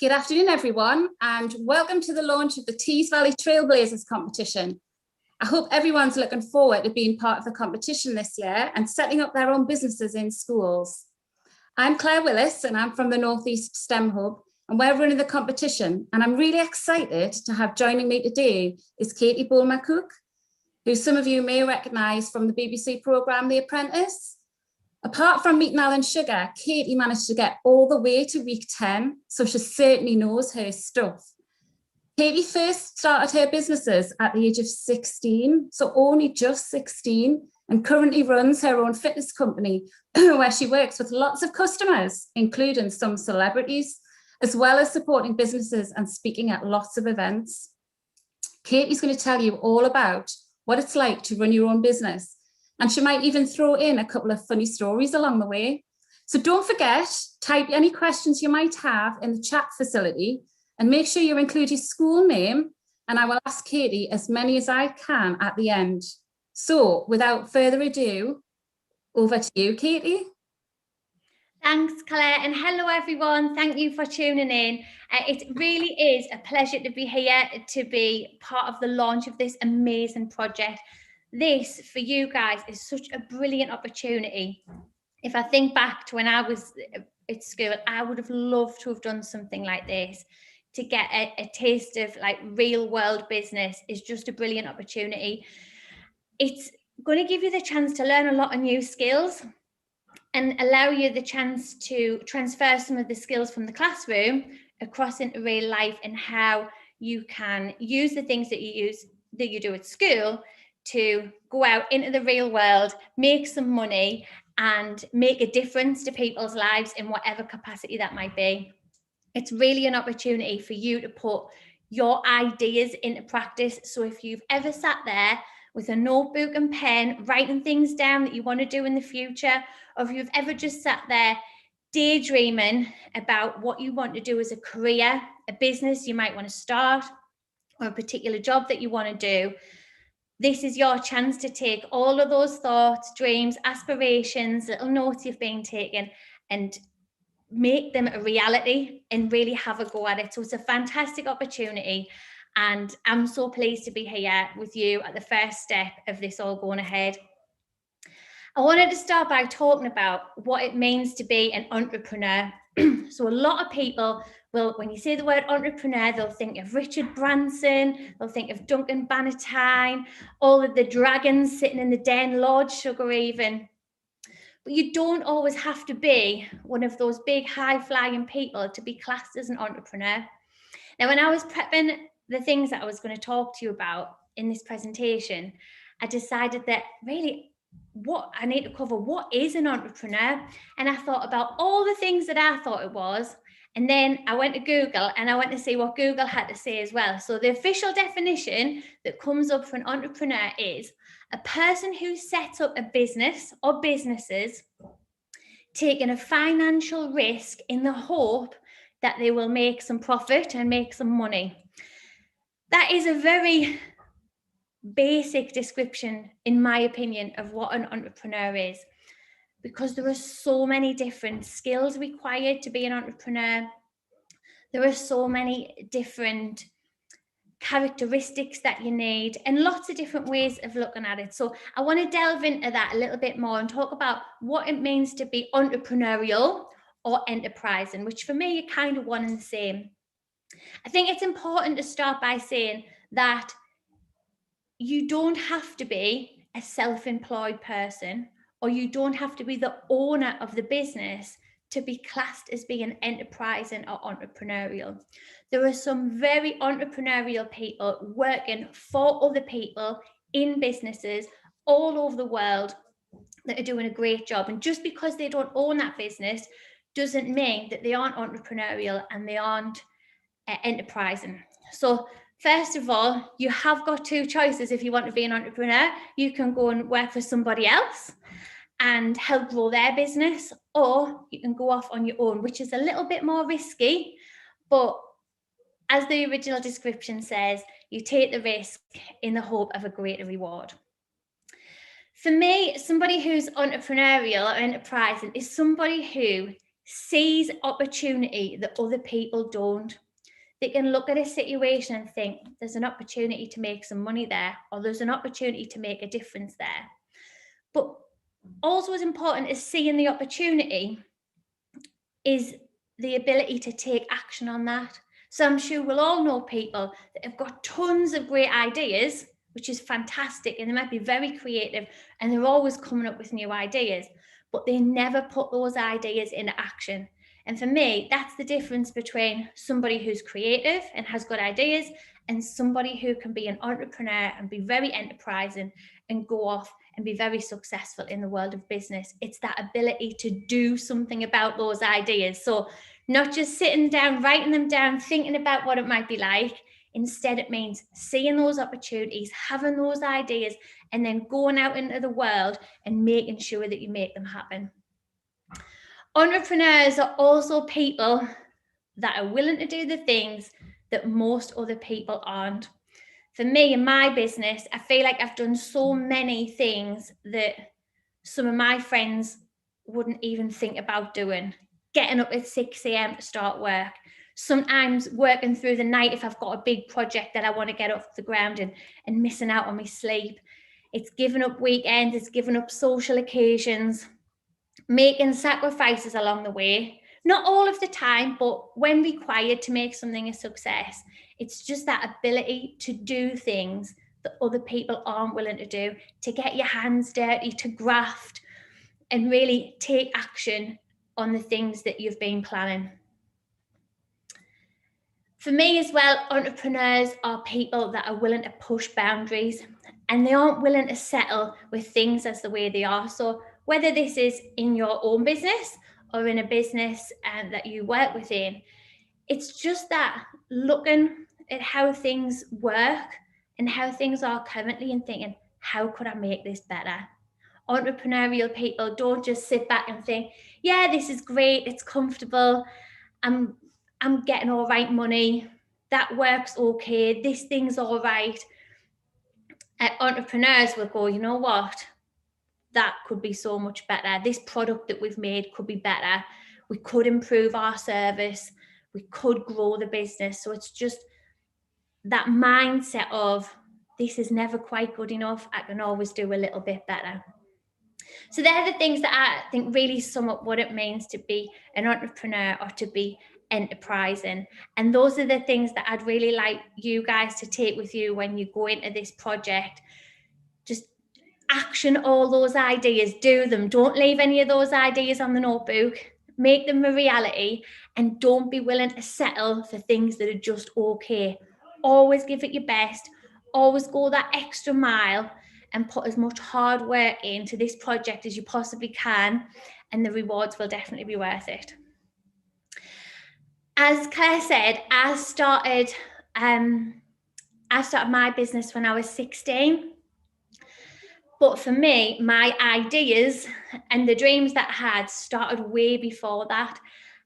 Good afternoon, everyone, and welcome to the launch of the Tees Valley Trailblazers competition. I hope everyone's looking forward to being part of the competition this year and setting up their own businesses in schools. I'm Claire Willis, and I'm from the North East STEM Hub, and we're running the competition, and I'm really excited to have joining me today is Katie Bulmer-Cooke, who some of you may recognise from the BBC programme The Apprentice. Apart from meeting Alan Sugar, Katie managed to get all the way to week 10, so she certainly knows her stuff. Katie first started her businesses at the age of 16, so only just 16, and currently runs her own fitness company where she works with lots of customers, including some celebrities, as well as supporting businesses and speaking at lots of events. Katie's going to tell you all about what it's like to run your own business, and she might even throw in a couple of funny stories along the way. So don't forget, type any questions you might have in the chat facility and make sure you include your school name, and I will ask Katie as many as I can at the end. So without further ado, over to you, Katie. Thanks, Claire, and hello everyone. Thank you for tuning in. It really is a pleasure to be here to be part of the launch of this amazing project. This, for you guys, is such a brilliant opportunity. If I think back to when I was at school, I would have loved to have done something like this. To get a taste of like real world business is just a brilliant opportunity. It's going to give you the chance to learn a lot of new skills and allow you the chance to transfer some of the skills from the classroom across into real life, and how you can use the things that you do at school to go out into the real world, make some money and make a difference to people's lives in whatever capacity that might be. It's really an opportunity for you to put your ideas into practice. So if you've ever sat there with a notebook and pen, writing things down that you want to do in the future, or if you've ever just sat there daydreaming about what you want to do as a career, a business you might want to start, or a particular job that you want to do, this is your chance to take all of those thoughts, dreams, aspirations, little notes you've been taking, and make them a reality and really have a go at it. So it's a fantastic opportunity, and I'm so pleased to be here with you at the first step of this all going ahead. I wanted to start by talking about what it means to be an entrepreneur. So a lot of people will, when you say the word entrepreneur, they'll think of Richard Branson, they'll think of Duncan Bannatyne, all of the dragons sitting in the den, Lord Sugar even. But you don't always have to be one of those big high-flying people to be classed as an entrepreneur. Now, when I was prepping the things that I was going to talk to you about in this presentation, I decided that really what I need to cover, what is an entrepreneur? And I thought about all the things that I thought it was. And then I went to Google and I went to see what Google had to say as well. So the official definition that comes up for an entrepreneur is a person who sets up a business or businesses taking a financial risk in the hope that they will make some profit and make some money. That is a very basic description, in my opinion, of what an entrepreneur is, because there are so many different skills required to be an entrepreneur. There are so many different characteristics that you need and lots of different ways of looking at it. So I want to delve into that a little bit more and talk about what it means to be entrepreneurial or enterprising, which for me are kind of one and the same. I think it's important to start by saying that you don't have to be a self-employed person, or you don't have to be the owner of the business to be classed as being enterprising or entrepreneurial. There are some very entrepreneurial people working for other people in businesses all over the world that are doing a great job. And just because they don't own that business doesn't mean that they aren't entrepreneurial and they aren't enterprising. So first of all, you have got two choices if you want to be an entrepreneur. You can go and work for somebody else and help grow their business, or you can go off on your own, which is a little bit more risky. But as the original description says, you take the risk in the hope of a greater reward. For me, somebody who's entrepreneurial or enterprising is somebody who sees opportunity that other people don't. They can look at a situation and think there's an opportunity to make some money there, or there's an opportunity to make a difference there. But also as important as seeing the opportunity is the ability to take action on that. So I'm sure we'll all know people that have got tons of great ideas, which is fantastic, and they might be very creative and they're always coming up with new ideas, but they never put those ideas into action. And for me, that's the difference between somebody who's creative and has good ideas and somebody who can be an entrepreneur and be very enterprising and go off and be very successful in the world of business. It's that ability to do something about those ideas. So not just sitting down, writing them down, thinking about what it might be like. Instead, it means seeing those opportunities, having those ideas, and then going out into the world and making sure that you make them happen. Entrepreneurs are also people that are willing to do the things that most other people aren't. For me in my business, I feel like I've done so many things that some of my friends wouldn't even think about doing. Getting up at 6 a.m. to start work, sometimes working through the night if I've got a big project that I want to get off the ground and missing out on my sleep. It's giving up weekends, it's giving up social occasions, making sacrifices along the way. Not all of the time, but when required to make something a success. It's just that ability to do things that other people aren't willing to do, to get your hands dirty, to graft, and really take action on the things that you've been planning. For me as well, entrepreneurs are people that are willing to push boundaries, and they aren't willing to settle with things as the way they are. So whether this is in your own business or in a business that you work within, it's just that looking at how things work and how things are currently and thinking, how could I make this better? Entrepreneurial people don't just sit back and think, yeah, this is great, it's comfortable, I'm getting all right money, that works okay, this thing's all right. Entrepreneurs will go, you know what, that could be so much better. This product that we've made could be better. We could improve our service. We could grow the business. So it's just that mindset of this is never quite good enough. I can always do a little bit better. So they're the things that I think really sum up what it means to be an entrepreneur or to be enterprising. And those are the things that I'd really like you guys to take with you when you go into this project. Just action all those ideas, do them. Don't leave any of those ideas on the notebook. Make them a reality, and don't be willing to settle for things that are just okay. Always give it your best. Always go that extra mile and put as much hard work into this project as you possibly can, and the rewards will definitely be worth it. As Claire said, I started my business when I was 16. But for me, my ideas and the dreams that I had started way before that.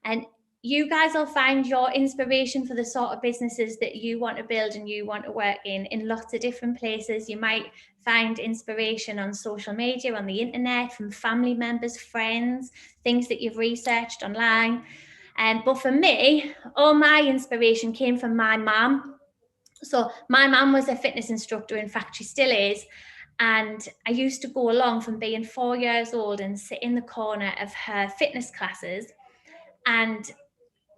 And you guys will find your inspiration for the sort of businesses that you want to build and you want to work in lots of different places. You might find inspiration on social media, on the internet, from family members, friends, things that you've researched online. But for me, all my inspiration came from my mum. So my mum was a fitness instructor. In fact, she still is. And I used to go along from being 4 years old and sit in the corner of her fitness classes. And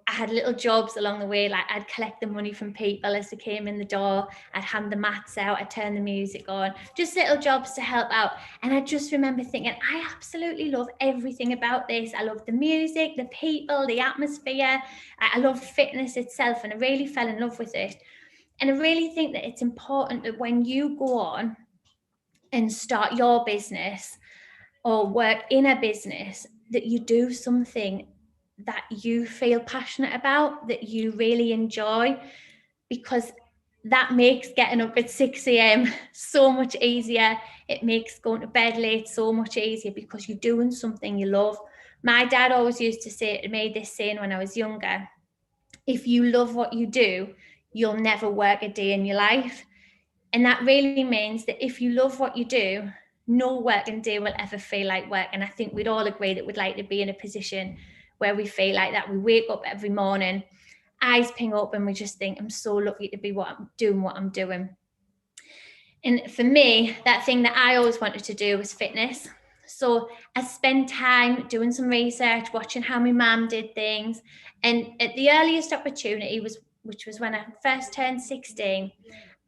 I had little jobs along the way, like I'd collect the money from people as they came in the door. I'd hand the mats out, I'd turn the music on, just little jobs to help out. And I just remember thinking, I absolutely love everything about this. I love the music, the people, the atmosphere. I love fitness itself, and I really fell in love with it. And I really think that it's important that when you go on and start your business or work in a business, that you do something that you feel passionate about, that you really enjoy, because that makes getting up at 6 a.m. so much easier. It makes going to bed late so much easier because you're doing something you love. My dad always used to say to me this saying when I was younger: if you love what you do, you'll never work a day in your life. And that really means that if you love what you do, no working day will ever feel like work. And I think we'd all agree that we'd like to be in a position where we feel like that. We wake up every morning, eyes ping up, and we just think, I'm so lucky to be what I'm doing. And for me, that thing that I always wanted to do was fitness. So I spent time doing some research, watching how my mum did things. And at the earliest opportunity which was when I first turned 16,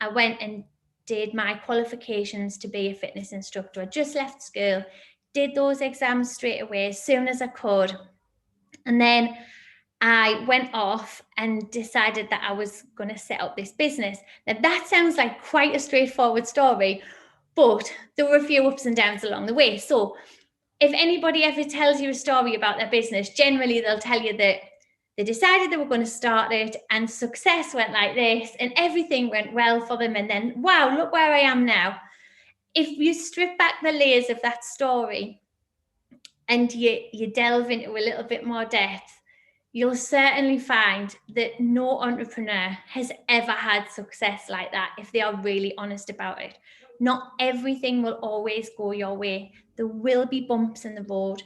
I went and did my qualifications to be a fitness instructor. I just left school, did those exams straight away as soon as I could. And then I went off and decided that I was going to set up this business. Now that sounds like quite a straightforward story, but there were a few ups and downs along the way. So if anybody ever tells you a story about their business, generally they'll tell you that they decided they were going to start it and success went like this and everything went well for them. And then, wow, look where I am now. If you strip back the layers of that story and you delve into a little bit more depth, you'll certainly find that no entrepreneur has ever had success like that if they are really honest about it. Not everything will always go your way. There will be bumps in the road.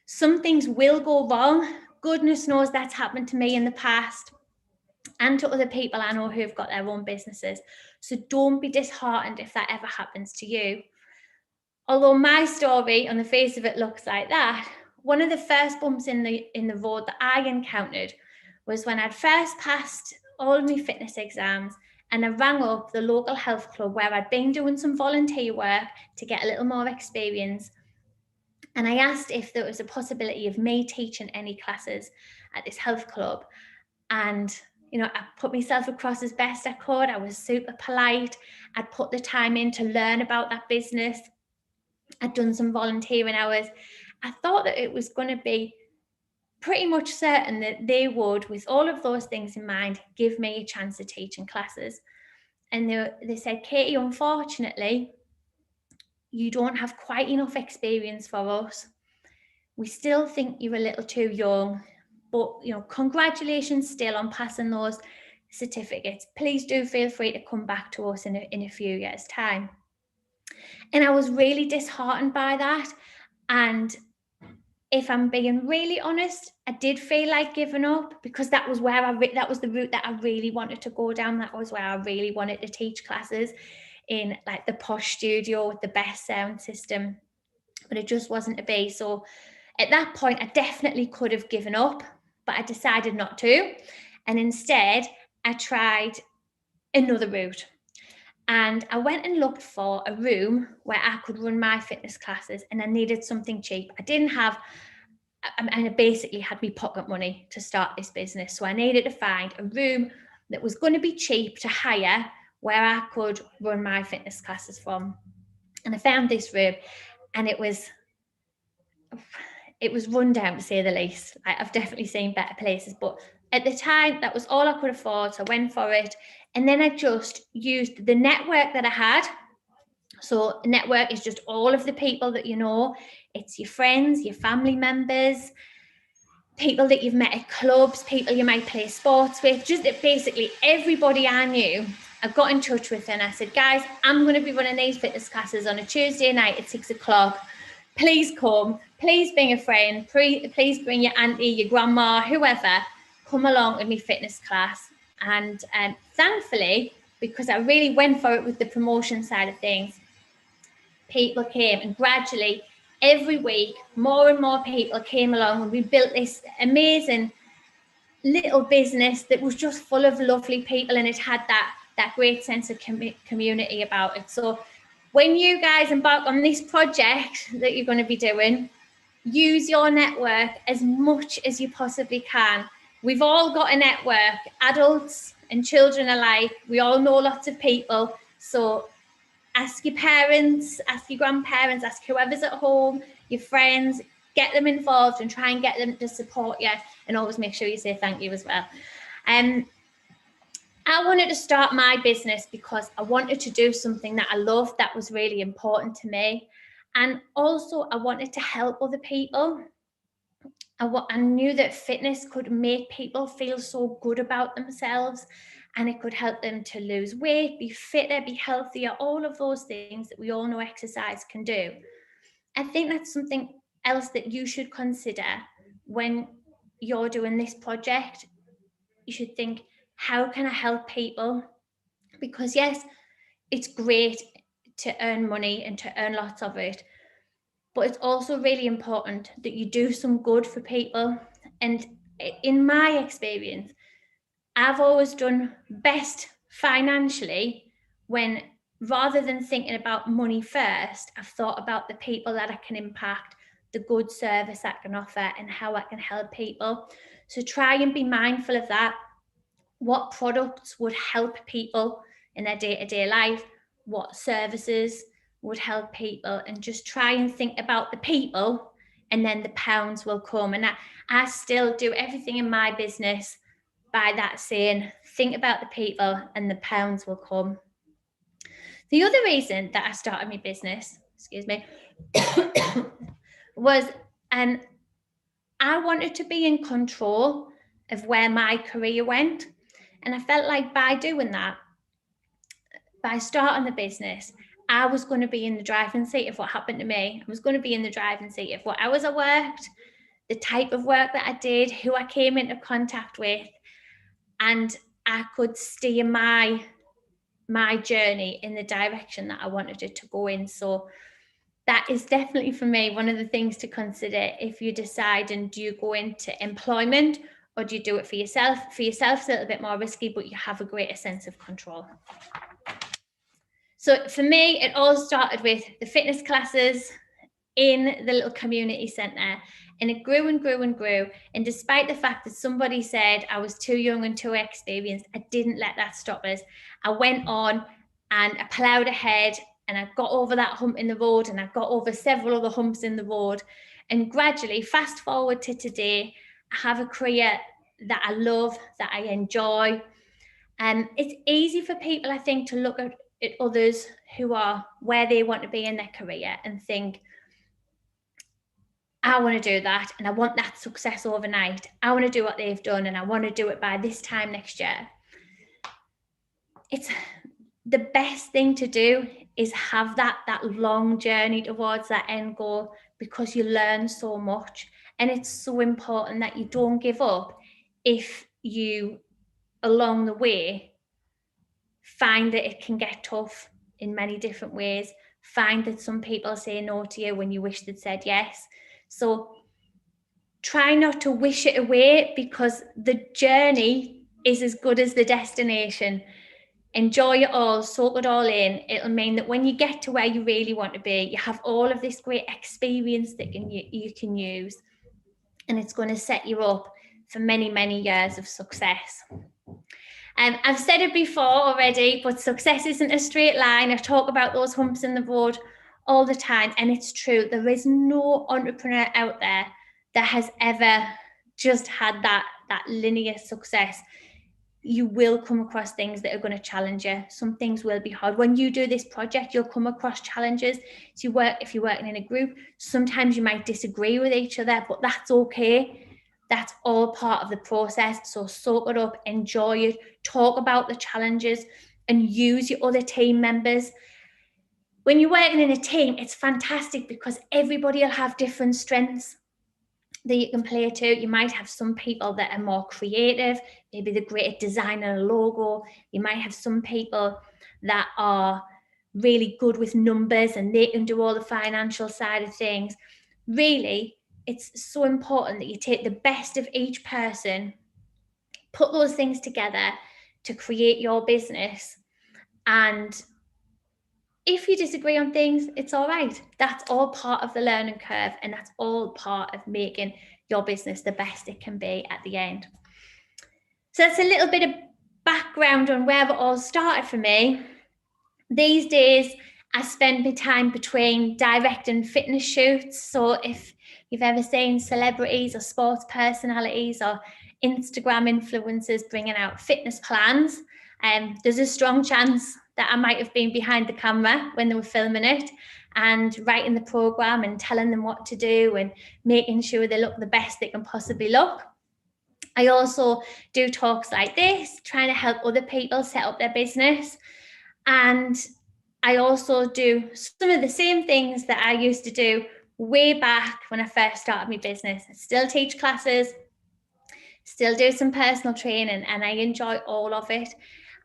Some things will go wrong. Goodness knows that's happened to me in the past and to other people I know who've got their own businesses. So don't be disheartened if that ever happens to you. Although my story on the face of it looks like that, one of the first bumps in the road that I encountered was when I'd first passed all of my fitness exams and I rang up the local health club where I'd been doing some volunteer work to get a little more experience. And I asked if there was a possibility of me teaching any classes at this health club. And, I put myself across as best I could. I was super polite. I'd put the time in to learn about that business. I'd done some volunteering hours. I thought that it was going to be pretty much certain that they would, with all of those things in mind, give me a chance to teach in classes. And they said, Katie, unfortunately, you don't have quite enough experience for us. We still think you're a little too young, but congratulations still on passing those certificates. Please do feel free to come back to us in a few years' time. And I was really disheartened by that. And if I'm being really honest, I did feel like giving up because that was where that was the route that I really wanted to go down. That was where I really wanted to teach classes in like the posh studio with the best sound system, but it just wasn't to be. So at that point, I definitely could have given up, but I decided not to. And instead, I tried another route. And I went and looked for a room where I could run my fitness classes, and I needed something cheap. I basically had me pocket money to start this business. So I needed to find a room that was going to be cheap to hire where I could run my fitness classes from. And I found this room, and it was run down, to say the least. I've definitely seen better places, but at the time, that was all I could afford. So I went for it. And then I just used the network that I had. So a network is just all of the people that you know. It's your friends, your family members, people that you've met at clubs, people you might play sports with, just basically everybody I knew. I got in touch with and I said, guys, I'm going to be running these fitness classes on a Tuesday night at 6 o'clock. Please come. Please bring a friend. Please bring your auntie, your grandma, whoever. Come along with me fitness class. And thankfully, because I really went for it with the promotion side of things, people came, and gradually every week more and more people came along, and we built this amazing little business that was just full of lovely people, and it had that great sense of community about it. So when you guys embark on this project that you're going to be doing, use your network as much as you possibly can. We've all got a network, adults and children alike. We all know lots of people. So ask your parents, ask your grandparents, ask whoever's at home, your friends, get them involved and try and get them to support you, and always make sure you say thank you as well. I wanted to start my business because I wanted to do something that I loved, that was really important to me. And also I wanted to help other people. I knew that fitness could make people feel so good about themselves, and it could help them to lose weight, be fitter, be healthier, all of those things that we all know exercise can do. I think that's something else that you should consider when you're doing this project, you should think, how can I help people? Because yes, it's great to earn money and to earn lots of it, but it's also really important that you do some good for people. And in my experience, I've always done best financially when, rather than thinking about money first, I've thought about the people that I can impact, the good service I can offer, and how I can help people. So try and be mindful of that. What products would help people in their day-to-day life? What services would help people? And just try and think about the people, and then the pounds will come. And I still do everything in my business by that saying, think about the people and the pounds will come. The other reason that I started my business, was I wanted to be in control of where my career went. And I felt like by doing that, by starting the business, I was going to be in the driving seat of what happened to me. I was going to be in the driving seat of what hours I worked, the type of work that I did, who I came into contact with, and I could steer my journey in the direction that I wanted it to go in. So that is definitely, for me, one of the things to consider if you decide, and do you go into employment or do you do it for yourself? For yourself, it's a little bit more risky, but you have a greater sense of control. So for me, it all started with the fitness classes in the little community centre, and it grew and grew and grew. And despite the fact that somebody said I was too young and too experienced, I didn't let that stop us. I went on and I ploughed ahead, and I got over that hump in the road, and I got over several other humps in the road. And gradually, fast forward to today, I have a career that I love, that I enjoy. And it's easy for people, I think, to look at others who are where they want to be in their career and think, I want to do that, and I want that success overnight. I want to do what they've done, and I want to do it by this time next year. It's the best thing to do is have that long journey towards that end goal, because you learn so much. And it's so important that you don't give up if you, along the way, find that it can get tough in many different ways. Find that some people say no to you when you wish they'd said yes. So try not to wish it away, because the journey is as good as the destination. Enjoy it all, soak it all in. It'll mean that when you get to where you really want to be, you have all of this great experience that you can use, and it's going to set you up for many, many years of success. I've said it before already, but success isn't a straight line. I talk about those humps in the road all the time, and it's true. There is no entrepreneur out there that has ever just had that linear success. You will come across things that are going to challenge you. Some things will be hard. When you do this project, you'll come across challenges. So if you're working in a group, sometimes you might disagree with each other, but that's okay. That's all part of the process. So soak it up, enjoy it, talk about the challenges, and use your other team members. When you're working in a team, it's fantastic because everybody will have different strengths that you can play to. You might have some people that are more creative, maybe the great designer a logo. You might have some people that are really good with numbers and they can do all the financial side of things. Really, it's so important that you take the best of each person, put those things together to create your business. And if you disagree on things, it's all right. That's all part of the learning curve, and that's all part of making your business the best it can be at the end. So that's a little bit of background on where it all started for me. These days, I spend my time between directing fitness shoots. So if you've ever seen celebrities or sports personalities or Instagram influencers bringing out fitness plans, there's a strong chance that I might have been behind the camera when they were filming it and writing the program and telling them what to do and making sure they look the best they can possibly look. I also do talks like this, trying to help other people set up their business. And I also do some of the same things that I used to do way back when I first started my business. I still teach classes. still do some personal training, and I enjoy all of it.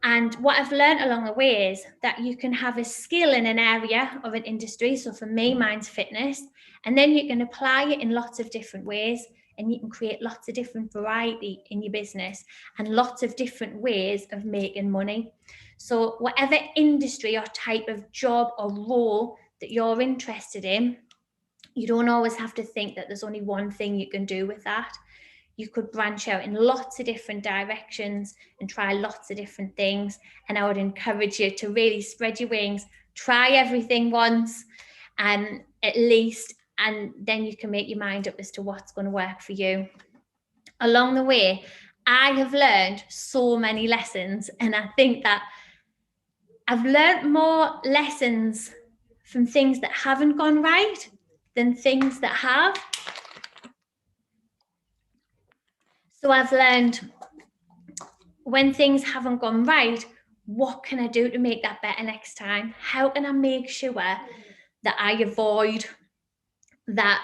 And what I've learned along the way is that you can have a skill in an area of an industry. So for me, mine's fitness. And then you can apply it in lots of different ways, and you can create lots of different variety in your business and lots of different ways of making money. So whatever industry or type of job or role that you're interested in, you don't always have to think that there's only one thing you can do with that. You could branch out in lots of different directions and try lots of different things. And I would encourage you to really spread your wings, try everything once, and at least, and then you can make your mind up as to what's going to work for you. Along the way, I have learned so many lessons, and I think that I've learned more lessons from things that haven't gone right than things that have. So I've learned when things haven't gone right, what can I do to make that better next time? How can I make sure that I avoid that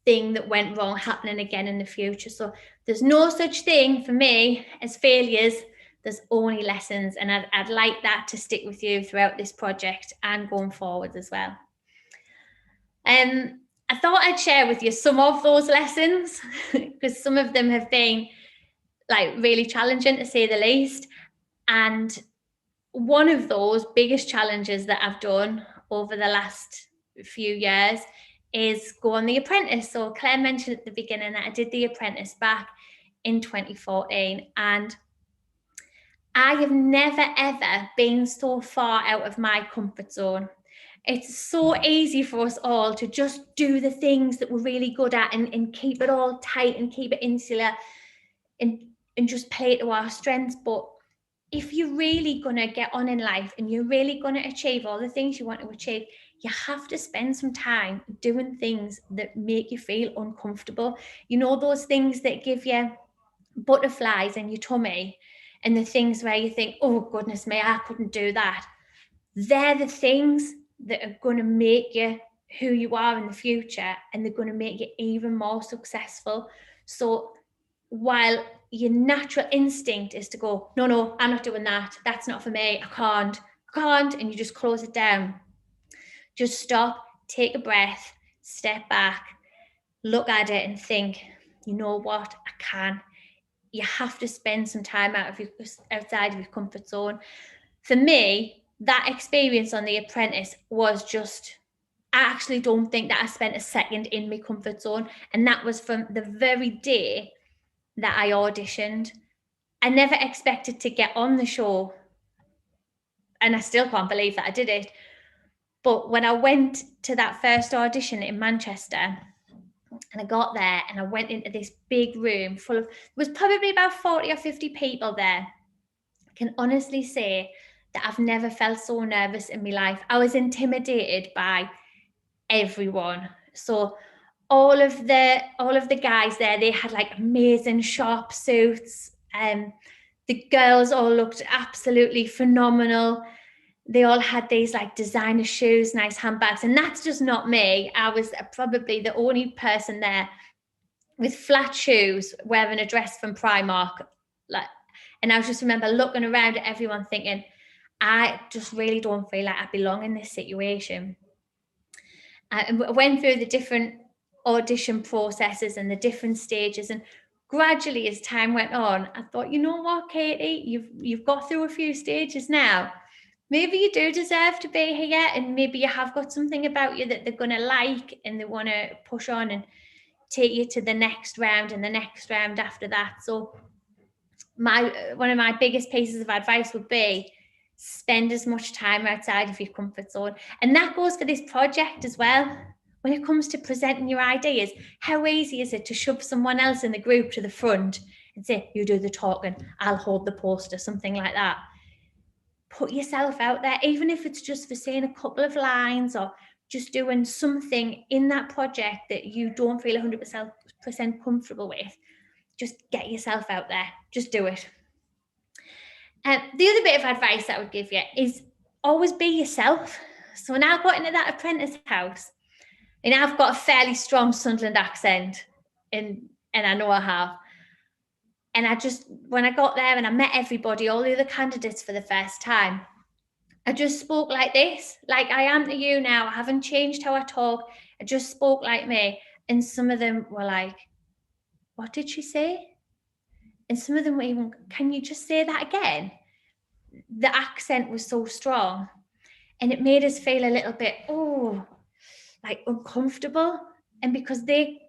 thing that went wrong happening again in the future? So there's no such thing for me as failures. There's only lessons, and I'd like that to stick with you throughout this project and going forward as well. I thought I'd share with you some of those lessons because some of them have been like really challenging, to say the least. And one of those biggest challenges that I've done over the last few years is go on the Apprentice. So Claire mentioned at the beginning that I did the Apprentice back in 2014, and I have never ever been so far out of my comfort zone. It's so easy for us all to just do the things that we're really good at and keep it all tight and keep it insular and just play to our strengths. But if you're really going to get on in life and you're really going to achieve all the things you want to achieve, you have to spend some time doing things that make you feel uncomfortable. You know, those things that give you butterflies in your tummy and the things where you think, oh, goodness me, I couldn't do that. They're the things that are going to make you who you are in the future, and they're going to make you even more successful. So while your natural instinct is to go, no, I'm not doing that. That's not for me. I can't. And you just close it down. Just stop, take a breath, step back, look at it and think, you know what? I can. You have to spend some time outside of your comfort zone. For me, that experience on The Apprentice was just, I actually don't think that I spent a second in my comfort zone. And that was from the very day that I auditioned. I never expected to get on the show, and I still can't believe that I did it. But when I went to that first audition in Manchester, and I got there and I went into this big room full of, there was probably about 40 or 50 people there. I can honestly say that I've never felt so nervous in my life. I was intimidated by everyone. So all of the guys there, they had like amazing sharp suits. The girls all looked absolutely phenomenal. They all had these like designer shoes, nice handbags, and that's just not me. I was probably the only person there with flat shoes, wearing a dress from Primark. And I just remember looking around at everyone thinking, I just really don't feel like I belong in this situation. And I went through the different audition processes and the different stages, and gradually as time went on, I thought, you know what, Katie, you've got through a few stages now. Maybe you do deserve to be here, and maybe you have got something about you that they're going to like and they want to push on and take you to the next round and the next round after that. So one of my biggest pieces of advice would be spend as much time outside of your comfort zone. And that goes for this project as well. When it comes to presenting your ideas, how easy is it to shove someone else in the group to the front and say, you do the talking, I'll hold the poster, something like that. Put yourself out there, even if it's just for saying a couple of lines or just doing something in that project that you don't feel 100% comfortable with. Just get yourself out there. Just do it. The other bit of advice I would give you is always be yourself. So when I got into that Apprentice house, and I've got a fairly strong Sunderland accent, and I know I have, And when I got there and I met everybody, all the other candidates for the first time, I just spoke like this, like I am to you now. I haven't changed how I talk. I just spoke like me. And some of them were like, what did she say? And some of them were even, can you just say that again? The accent was so strong. And it made us feel a little bit, like uncomfortable. And because they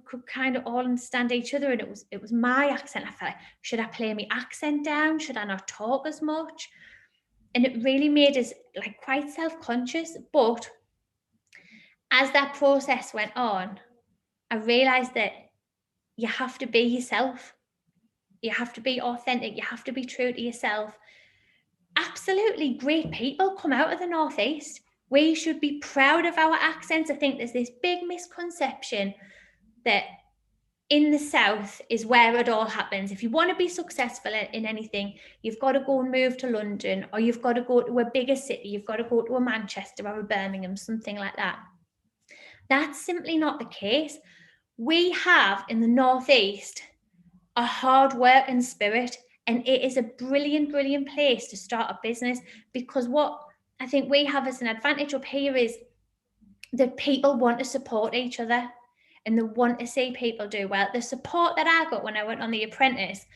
could kind of all understand each other, and it was my accent, I felt like, should I play my accent down? Should I not talk as much? And it really made us like quite self-conscious. But as that process went on, I realized that you have to be yourself. You have to be authentic. You have to be true to yourself. Absolutely great people come out of the Northeast. We should be proud of our accents. I think there's this big misconception that in the South is where it all happens. If you want to be successful in anything, you've got to go and move to London, or you've got to go to a bigger city. You've got to go to a Manchester or a Birmingham, something like that. That's simply not the case. We have in the Northeast a hard working spirit, and it is a brilliant, brilliant place to start a business, because what I think we have as an advantage up here is that people want to support each other and they want to see people do well. The support that I got when I went on the Apprentice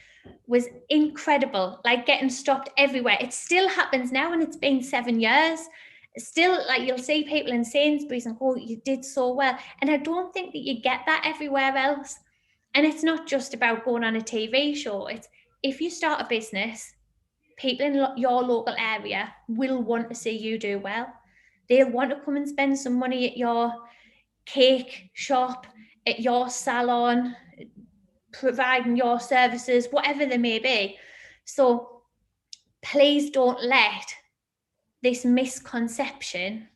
was incredible, like getting stopped everywhere. It still happens now, and it's been 7 years. Still, like, you'll see people in Sainsbury's and go, you did so well. And I don't think that you get that everywhere else. And it's not just about going on a TV show. It's, if you start a business, people in your local area will want to see you do well. They'll want to come and spend some money at your cake shop, at your salon, providing your services, whatever they may be. So please don't let this misconception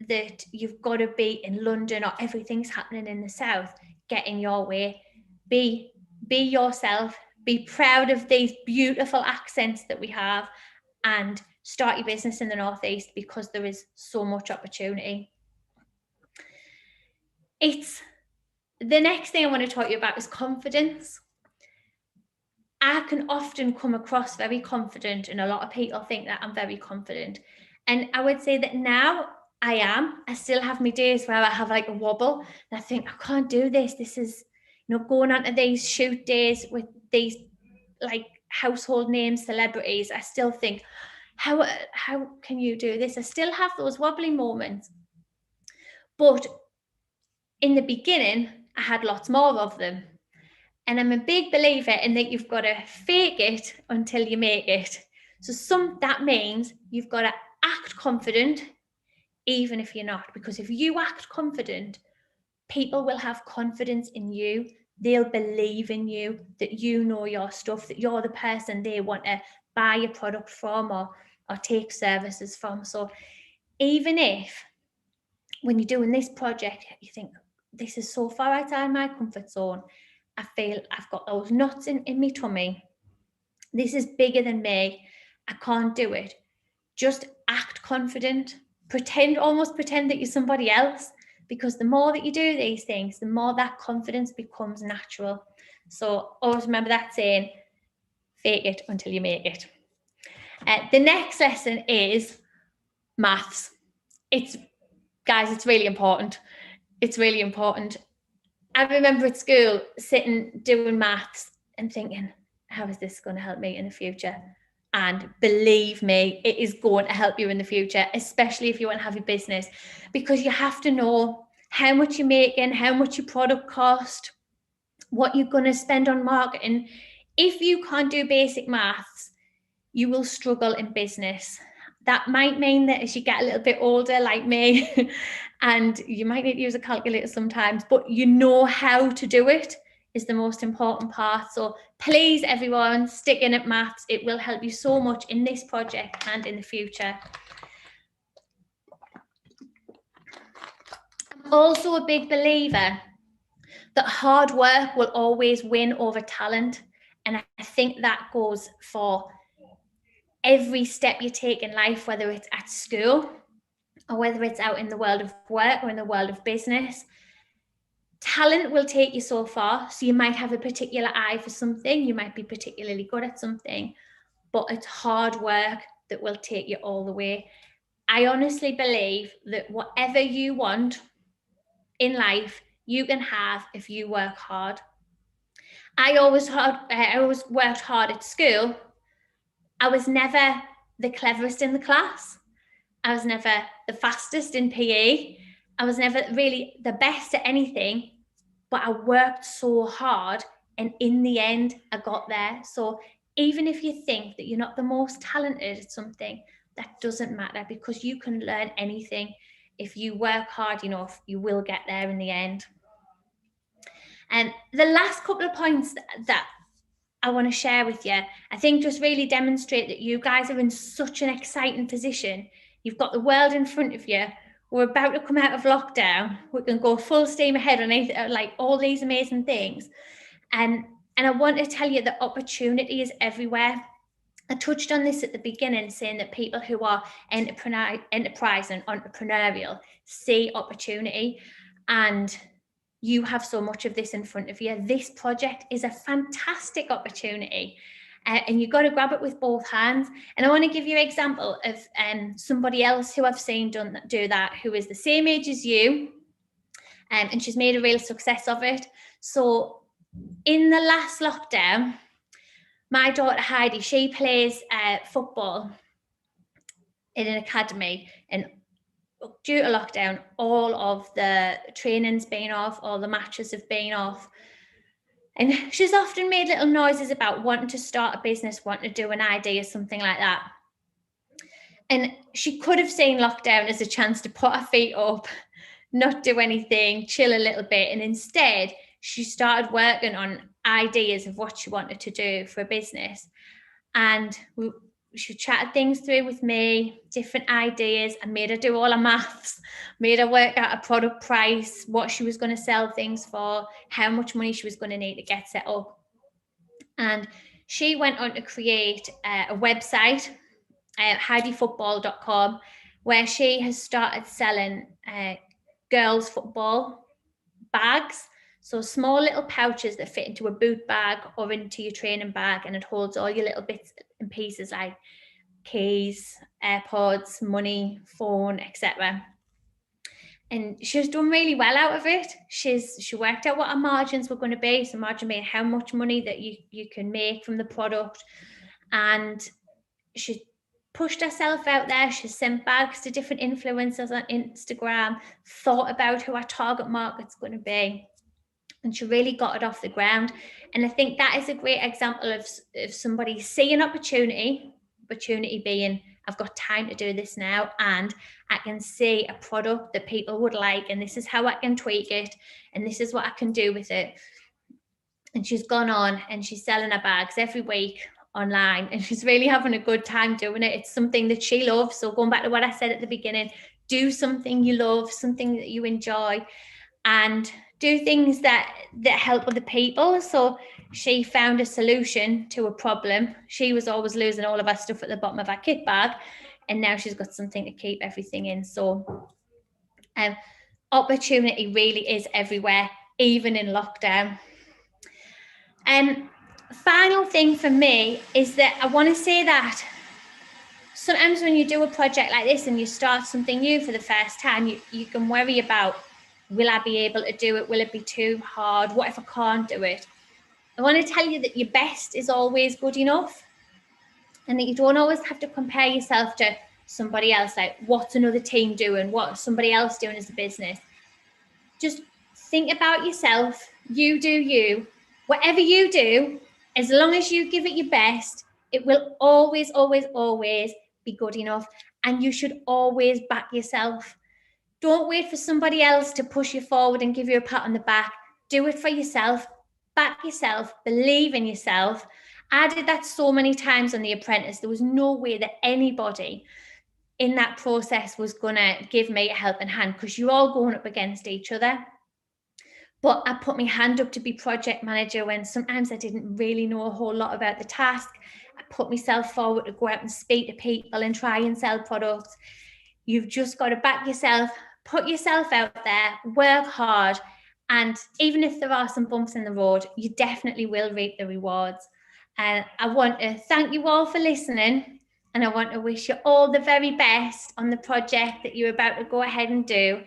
that you've got to be in London or everything's happening in the South get in your way. Be yourself. Be proud of these beautiful accents that we have, and start your business in the Northeast, because there is so much opportunity. The next thing I want to talk to you about is confidence. I can often come across very confident, and a lot of people think that I'm very confident. And I would say that now I am. I still have my days where I have like a wobble and I think, I can't do this. This is, going on to these shoot days with these like household name celebrities. I still think, how can you do this? I still have those wobbly moments. But in the beginning, I had lots more of them. And I'm a big believer in that you've got to fake it until you make it. So that means you've got to act confident, even if you're not. Because if you act confident, people will have confidence in you. They'll believe in you, that you know your stuff, that you're the person they want to buy a product from or take services from. So even if when you're doing this project, you think, this is so far outside my comfort zone, I feel I've got those knots in my tummy, this is bigger than me, I can't do it. Just act confident, almost pretend that you're somebody else, because the more that you do these things, the more that confidence becomes natural. So always remember that saying, fake it until you make it. The next lesson is maths. Guys, it's really important. It's really important. I remember at school sitting doing maths and thinking, how is this going to help me in the future? And believe me, it is going to help you in the future, especially if you want to have a business, because you have to know how much you're making, how much your product cost, what you're going to spend on marketing. If you can't do basic maths, you will struggle in business. That might mean that as you get a little bit older, like me, and you might need to use a calculator sometimes, but you know how to do it is the most important part. So please, everyone, stick in at maths. It will help you so much in this project and in the future. I'm also a big believer that hard work will always win over talent. And I think that goes for every step you take in life, whether it's at school or whether it's out in the world of work or in the world of business. Talent will take you so far. So you might have a particular eye for something, you might be particularly good at something, but it's hard work that will take you all the way. I honestly believe that whatever you want in life, you can have if you work hard. I always worked hard at school. I was never the cleverest in the class. I was never the fastest in PE. I was never really the best at anything, but I worked so hard, and in the end, I got there. So even if you think that you're not the most talented at something, that doesn't matter, because you can learn anything. If you work hard enough, you will get there in the end. And the last couple of points that I want to share with you, I think just really demonstrate that you guys are in such an exciting position. You've got the world in front of you. We're about to come out of lockdown. We can go full steam ahead on like all these amazing things. And I want to tell you that opportunity is everywhere. I touched on this at the beginning, saying that people who are enterprise and entrepreneurial see opportunity, and you have so much of this in front of you. This project is a fantastic opportunity, and you've got to grab it with both hands. And I want to give you an example of somebody else who I've seen do that, who is the same age as you, and she's made a real success of it. So in the last lockdown, my daughter Heidi, she plays football in an academy, and due to lockdown, all of the training's been off, all the matches have been off. And she's often made little noises about wanting to start a business, wanting to do an idea, something like that. And she could have seen lockdown as a chance to put her feet up, not do anything, chill a little bit. And instead, she started working on ideas of what she wanted to do for a business. And she chatted things through with me, different ideas. I made her do all her maths, made her work out a product price, what she was going to sell things for, how much money she was going to need to get set up. And she went on to create a website, HeidiFootball.com, where she has started selling girls' football bags. So small little pouches that fit into a boot bag or into your training bag, and it holds all your little bits and pieces like keys, AirPods, money, phone, etc. And she's done really well out of it. She worked out what her margins were going to be. So margin being how much money that you can make from the product. And she pushed herself out there. She sent bags to different influencers on Instagram, thought about who our target market's going to be. And she really got it off the ground. And I think that is a great example of somebody seeing opportunity being, I've got time to do this now, and I can see a product that people would like, and this is how I can tweak it, and this is what I can do with it. And she's gone on and she's selling her bags every week online, and she's really having a good time doing it. It's something that she loves. So going back to what I said at the beginning, do something you love, something that you enjoy, and do things that help other people. So she found a solution to a problem. She was always losing all of her stuff at the bottom of her kit bag, and now she's got something to keep everything in. So opportunity really is everywhere, even in lockdown. Final thing for me is that I want to say that sometimes when you do a project like this and you start something new for the first time, you can worry about, will I be able to do it? Will it be too hard? What if I can't do it? I want to tell you that your best is always good enough, and that you don't always have to compare yourself to somebody else, like what's another team doing, what's somebody else doing as a business. Just think about yourself. You do you. Whatever you do, as long as you give it your best, it will always, always, always be good enough. And you should always back yourself. Don't wait for somebody else to push you forward and give you a pat on the back. Do it for yourself. Back yourself. Believe in yourself. I did that so many times on The Apprentice. There was no way that anybody in that process was going to give me a helping hand, because you're all going up against each other. But I put my hand up to be project manager when sometimes I didn't really know a whole lot about the task. I put myself forward to go out and speak to people and try and sell products. You've just got to back yourself, put yourself out there, work hard, And even if there are some bumps in the road, you definitely will reap the rewards. And I want to thank you all for listening, and I want to wish you all the very best on the project that you're about to go ahead and do.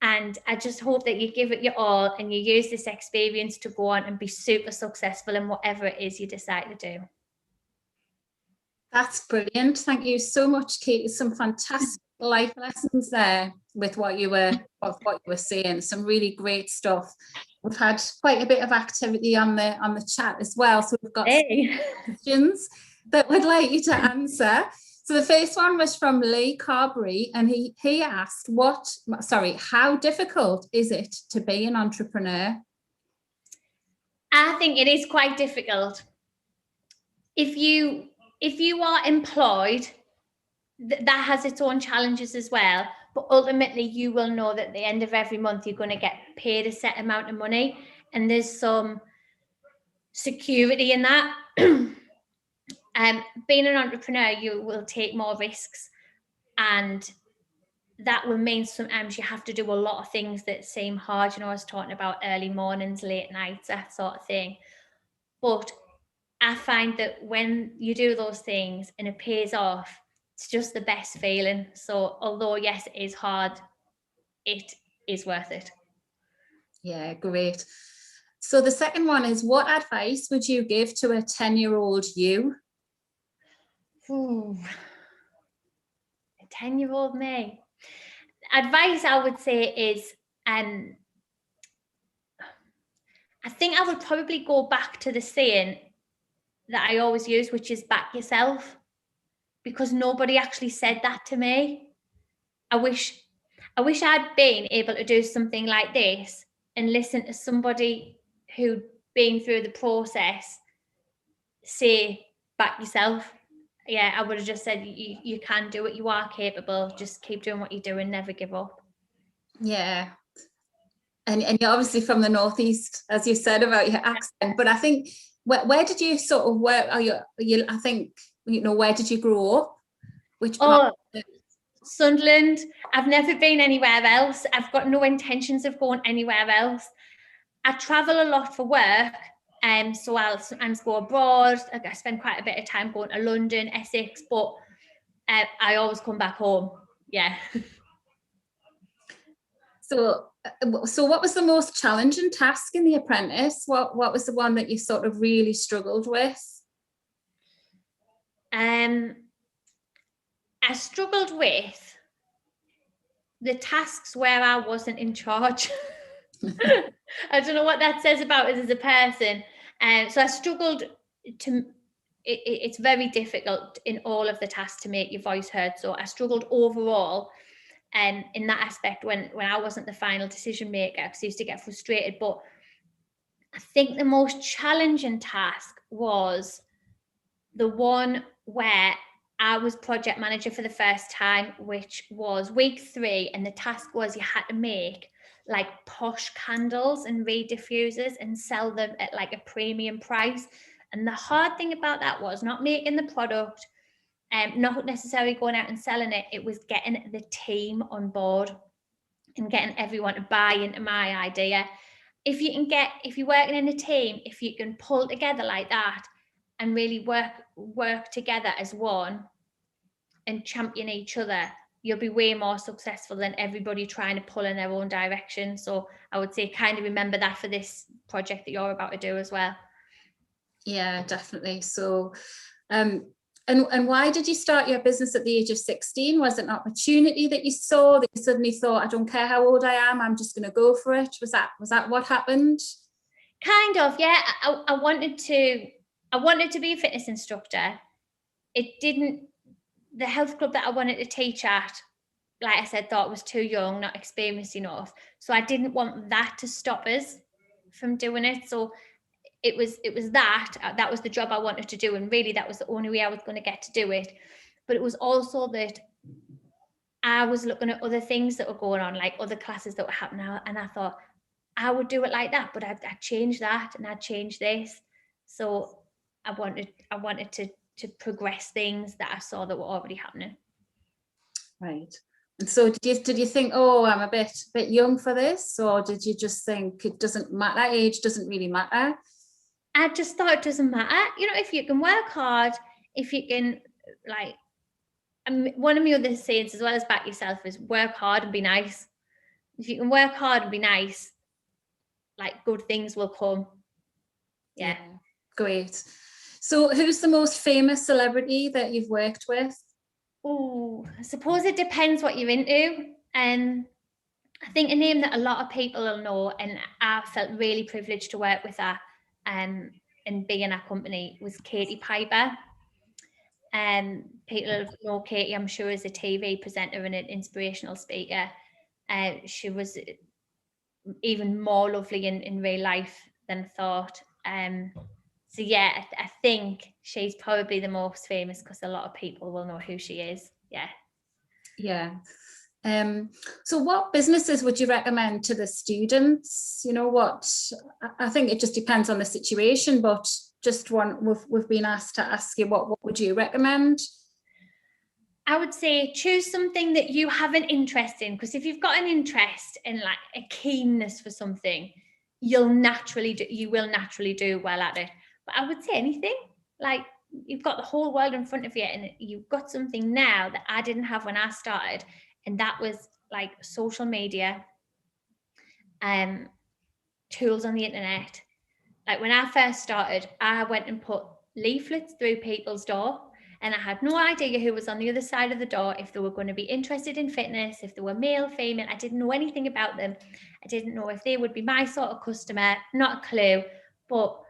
And I just hope that you give it your all and you use this experience to go on and be super successful in whatever it is you decide to do. That's brilliant. Thank you so much, Katie. Some fantastic life lessons there with what you were saying. Some really great stuff. We've had quite a bit of activity on the chat as well. So we've got some questions that we'd like you to answer. So the first one was from Lee Carberry, and he asked, how difficult is it to be an entrepreneur? I think it is quite difficult. If you are employed, that has its own challenges as well. But ultimately, you will know that at the end of every month, you're going to get paid a set amount of money. And there's some security in that. Being an entrepreneur, you will take more risks. And that will mean sometimes you have to do a lot of things that seem hard. You know, I was talking about early mornings, late nights, that sort of thing. But I find that when you do those things and it pays off, it's just the best feeling. So although, yes, it is hard, it is worth it. Yeah, great. So the second one is, what advice would you give to a 10-year-old you? Ooh, a 10-year-old me. Advice I would say is, I think I would probably go back to the saying that I always use, which is back yourself, because nobody actually said that to me. I wish I'd been able to do something like this and listen to somebody who'd been through the process say, back yourself. Yeah, I would have just said, you can do it, you are capable, just keep doing what you're doing, never give up. Yeah. And you're obviously from the Northeast, as you said about your accent, but I think, where did you sort of work? I think, where did you grow up? Which part? Sunderland. I've never been anywhere else. I've got no intentions of going anywhere else. I travel a lot for work, so I'll sometimes go abroad. I spend quite a bit of time going to London, Essex, but I always come back home. Yeah. So what was the most challenging task in The Apprentice? What was the one that you sort of really struggled with? I struggled with the tasks where I wasn't in charge. I don't know what that says about us as a person. So I struggled to, it's very difficult in all of the tasks to make your voice heard. So I struggled overall in that aspect when I wasn't the final decision maker, because I used to get frustrated. But I think the most challenging task was the one where I was project manager for the first time, which was week 3. And the task was you had to make like posh candles and reed diffusers and sell them at like a premium price. And the hard thing about that was not making the product, not necessarily going out and selling it. It was getting the team on board and getting everyone to buy into my idea. If you're working in a team, if you can pull together like that and really work together as one and champion each other, you'll be way more successful than everybody trying to pull in their own direction. So I would say kind of remember that for this project that you're about to do as well. Yeah, definitely. So, and why did you start your business at the age of 16? Was it an opportunity that you saw, that you suddenly thought, I don't care how old I am, I'm just going to go for it? Was that what happened? Kind of, yeah. I wanted to be a fitness instructor. The health club that I wanted to teach at, like I said, thought was too young, not experienced enough. So I didn't want that to stop us from doing it. So it was that was the job I wanted to do. And really that was the only way I was going to get to do it. But it was also that I was looking at other things that were going on, like other classes that were happening. And I thought I would do it like that, but I'd change that and I'd change this. So I wanted to progress things that I saw that were already happening. Right. And so did you think, oh, I'm a bit young for this, or did you just think it doesn't matter, age doesn't really matter? I just thought it doesn't matter. You know, if you can work hard, if you can, like, one of my other sayings as well as back yourself is work hard and be nice. If you can work hard and be nice, like, good things will come. Yeah. Great. So who's the most famous celebrity that you've worked with? Oh, I suppose it depends what you're into. And I think a name that a lot of people will know, and I felt really privileged to work with her and be in our company, was Katie Piper. People know Katie, I'm sure, as a TV presenter and an inspirational speaker. She was even more lovely in real life than thought. So yeah, I think she's probably the most famous because a lot of people will know who she is. Yeah. Yeah. So what businesses would you recommend to the students? You know what, I think it just depends on the situation, but just one we've been asked to ask you, what would you recommend? I would say choose something that you have an interest in, because if you've got an interest and like a keenness for something, you will naturally do well at it. But I would say anything, like, you've got the whole world in front of you and you've got something now that I didn't have when I started, and that was like social media, tools on the internet. Like, when I first started, I went and put leaflets through people's door, and I had no idea who was on the other side of the door, if they were going to be interested in fitness, if they were male, female. I didn't know anything about them. I didn't know if they would be my sort of customer, not a clue. But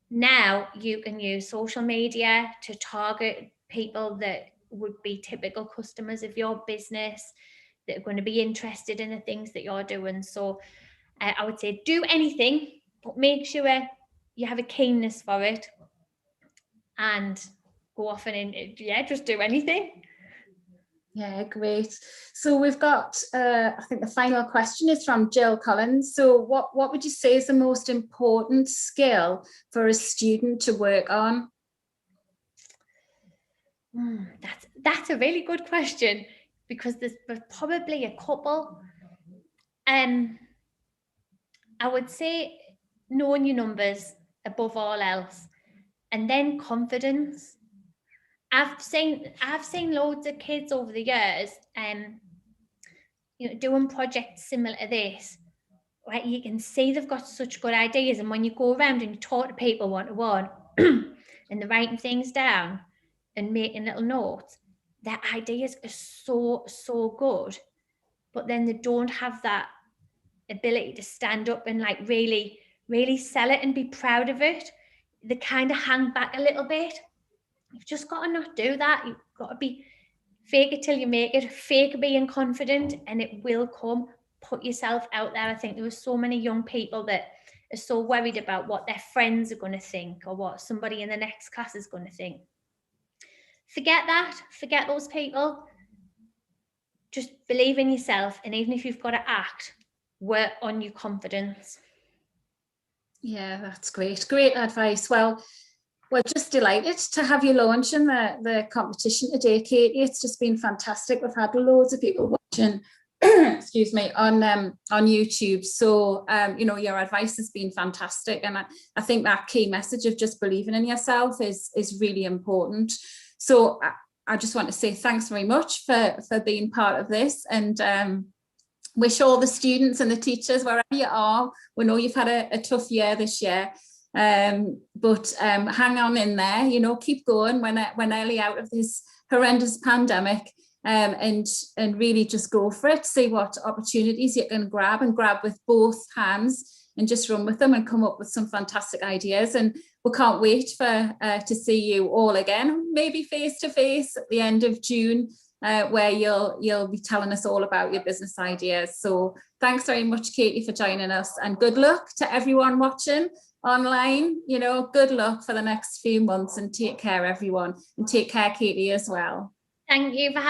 now you can use social media to target people that would be typical customers of your business, that are going to be interested in the things that you're doing. So I would say do anything, but make sure you have a keenness for it, and go off and just do anything. Yeah, great. So we've got, I think the final question is from Jill Collins. So what would you say is the most important skill for a student to work on? That's a really good question, because there's probably a couple. I would say knowing your numbers above all else, and then confidence. I've seen loads of kids over the years, doing projects similar to this, right? You can see they've got such good ideas, and when you go around and you talk to people one-to-one and they're writing things down and making little notes, their ideas are so good, but then they don't have that ability to stand up and like really sell it and be proud of it. They kind of hang back a little bit. You've just got to not do that. You've got to be fake it till you make it, fake being confident, and it will come. Put yourself out there. I think there were so many young people that are so worried about what their friends are going to think, or what somebody in the next class is going to think. Forget that. Forget those people. Just believe in yourself, and even if you've got to act, work on your confidence. Yeah, that's great. Great advice. Well, we're just delighted to have you launching the competition today, Katie. It's just been fantastic. We've had loads of people watching, excuse me, on YouTube. So, your advice has been fantastic. And I think that key message of just believing in yourself is really important. So I just want to say thanks very much for being part of this, and wish all the students and the teachers, wherever you are, we know you've had a tough year this year, but hang on in there, keep going. We're nearly out of this horrendous pandemic, and really just go for it. See what opportunities you can grab with both hands, and just run with them and come up with some fantastic ideas. And we can't wait to see you all again, maybe face to face at the end of June, where you'll be telling us all about your business ideas. So thanks very much, Katie, for joining us, and good luck to everyone watching online. Good luck for the next few months, and take care, everyone, and take care, Katie, as well. Thank you for having